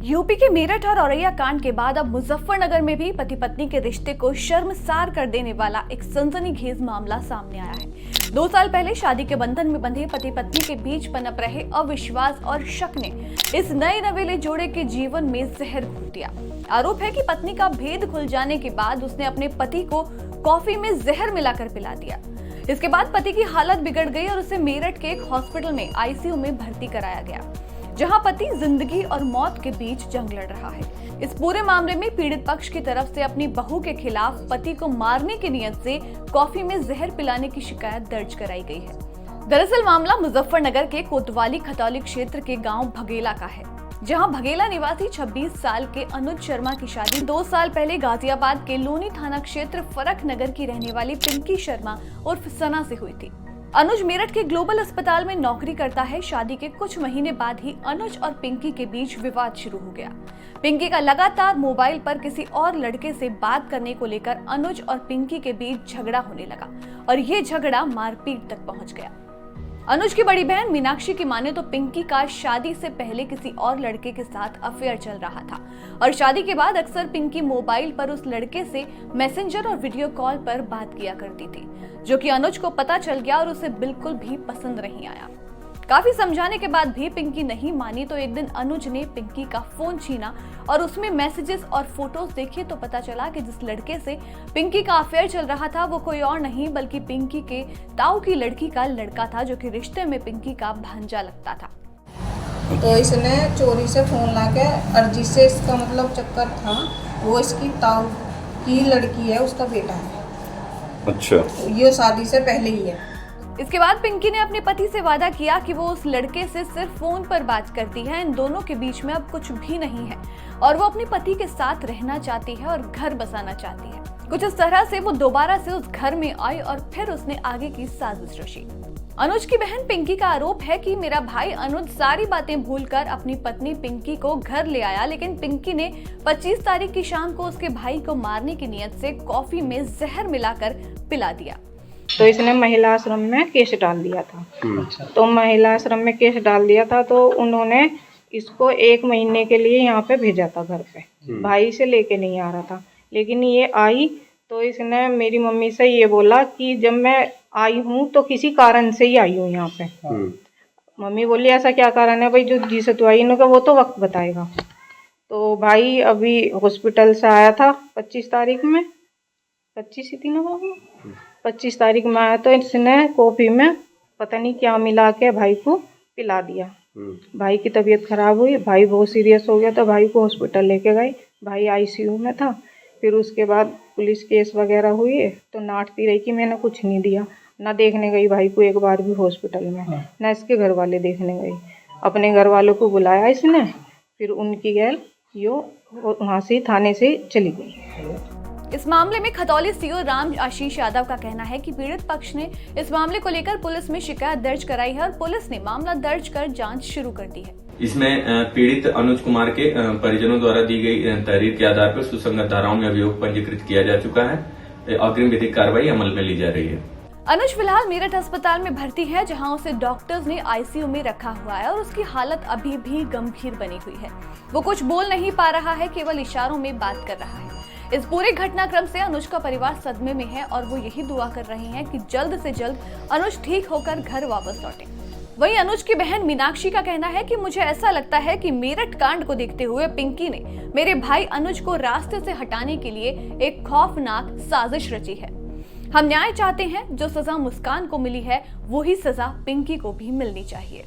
UP के मेरठ और औरैया कांड के बाद अब मुजफ्फरनगर में भी पति पत्नी के रिश्ते को शर्मसार कर देने वाला एक सनसनीखेज मामला सामने आया है। 2 साल पहले शादी के बंधन में बंधे पति पत्नी के बीच पनप रहे अविश्वास और शक ने इस नए नवेले जोड़े के जीवन में जहर घोल दिया। आरोप है कि पत्नी का भेद खुल जाने के बाद उसने अपने पति को कॉफी में जहर मिलाकर पिला दिया। इसके बाद पति की हालत बिगड़ गई और उसे मेरठ के एक हॉस्पिटल में आईसीयू में भर्ती कराया गया, जहां पति जिंदगी और मौत के बीच जंग लड़ रहा है। इस पूरे मामले में पीड़ित पक्ष की तरफ से अपनी बहू के खिलाफ पति को मारने की नियत से कॉफी में जहर पिलाने की शिकायत दर्ज कराई गई है। दरअसल मामला मुजफ्फरनगर के कोतवाली खतौली क्षेत्र के गांव भगेला का है, जहां भगेला निवासी 26 साल के अनुज शर्मा की शादी 2 साल पहले गाजियाबाद के लोनी थाना क्षेत्र फरक नगर की रहने वाली पिंकी शर्मा उर्फ सना से हुई थी। अनुज मेरठ के ग्लोबल अस्पताल में नौकरी करता है। शादी के कुछ महीने बाद ही अनुज और पिंकी के बीच विवाद शुरू हो गया। पिंकी का लगातार मोबाइल पर किसी और लड़के से बात करने को लेकर अनुज और पिंकी के बीच झगड़ा होने लगा और ये झगड़ा मारपीट तक पहुंच गया। अनुज की बड़ी बहन मीनाक्षी की माने तो पिंकी का शादी से पहले किसी और लड़के के साथ अफेयर चल रहा था और शादी के बाद अक्सर पिंकी मोबाइल पर उस लड़के से मैसेंजर और वीडियो कॉल पर बात किया करती थी, जो कि अनुज को पता चल गया और उसे बिल्कुल भी पसंद नहीं आया। काफी समझाने के बाद भी पिंकी नहीं मानी तो एक दिन अनुज ने पिंकी का फोन छीना और उसमें मैसेजेस और फोटोज देखे तो पता चला कि जिस लड़के से पिंकी का अफेयर चल रहा था वो कोई और नहीं बल्कि पिंकी के ताऊ की लड़की का लड़का था, जो कि रिश्ते में पिंकी का भांजा लगता था। तो इसने चोरी से फोन लाके अर्जी से, इसका मतलब चक्कर था वो इसकी ताऊ की लड़की है, उसका बेटा है। अच्छा, ये शादी से पहले ही है। इसके बाद पिंकी ने अपने पति से वादा किया कि वो उस लड़के से सिर्फ फोन पर बात करती है, इन दोनों के बीच में अब कुछ भी नहीं है और वो अपने पति के साथ रहना चाहती है और घर बसाना चाहती है। कुछ इस तरह से वो दोबारा से उस घर में आई और फिर उसने आगे की साजिश रची। अनुज की बहन पिंकी का आरोप है कि मेरा भाई अनुज सारी बातें भूलकर अपनी पत्नी पिंकी को घर ले आया, लेकिन पिंकी ने 25 तारीख की शाम को उसके भाई को मारने की नियत से कॉफी में जहर मिलाकर पिला दिया। तो इसने महिला आश्रम में केस डाल दिया था। तो महिला आश्रम में केस डाल दिया था तो उन्होंने इसको 1 महीने के लिए यहाँ पे भेजा था घर पे। भाई से लेके नहीं आ रहा था, लेकिन ये आई तो इसने मेरी मम्मी से ये बोला कि जब मैं आई हूँ तो किसी कारण से ही आई हूँ यहाँ पे। मम्मी बोली ऐसा क्या कारण है भाई, जो जिसे तू आई वो तो वक्त बताएगा। तो भाई अभी हॉस्पिटल से आया था 25 तारीख में, 25 ही थी ना वो, 25 तारीख में आया तो इसने कॉफी में पता नहीं क्या मिला के भाई को पिला दिया। भाई की तबीयत खराब हुई, भाई बहुत सीरियस हो गया तो भाई को हॉस्पिटल लेके गए। भाई आईसीयू में था। फिर उसके बाद पुलिस केस वगैरह हुई तो नाटती रही कि मैंने कुछ नहीं दिया। ना देखने गई भाई को एक बार भी हॉस्पिटल में, ना इसके घर वाले देखने गई। अपने घर वालों को बुलाया इसने, फिर उनकी गैल यो वहाँ से थाने से चली गई। इस मामले में खतौली सीओ राम आशीष यादव का कहना है कि पीड़ित पक्ष ने इस मामले को लेकर पुलिस में शिकायत दर्ज कराई है और पुलिस ने मामला दर्ज कर जांच शुरू कर दी है। इसमें पीड़ित अनुज कुमार के परिजनों द्वारा दी गई तहरीर के आधार पर सुसंगत धाराओं में अभियोग पंजीकृत किया जा चुका है। अग्रिम विधिक कार्रवाई अमल में ली जा रही है। अनुज फिलहाल मेरठ अस्पताल में भर्ती है, जहां उसे डॉक्टर्स ने आईसीयू में रखा हुआ है और उसकी हालत अभी भी गंभीर बनी हुई है। वो कुछ बोल नहीं पा रहा है, केवल इशारों में बात कर रहा है। इस पूरे घटनाक्रम से अनुज का परिवार सदमे में है और वो यही दुआ कर रहे हैं कि जल्द से जल्द अनुज ठीक होकर घर वापस लौटे। वहीं अनुज की बहन मीनाक्षी का कहना है कि मुझे ऐसा लगता है कि मेरठ कांड को देखते हुए पिंकी ने मेरे भाई अनुज को रास्ते से हटाने के लिए एक खौफनाक साजिश रची है। हम न्याय चाहते हैं, जो सजा मुस्कान को मिली है वही सजा पिंकी को भी मिलनी चाहिए।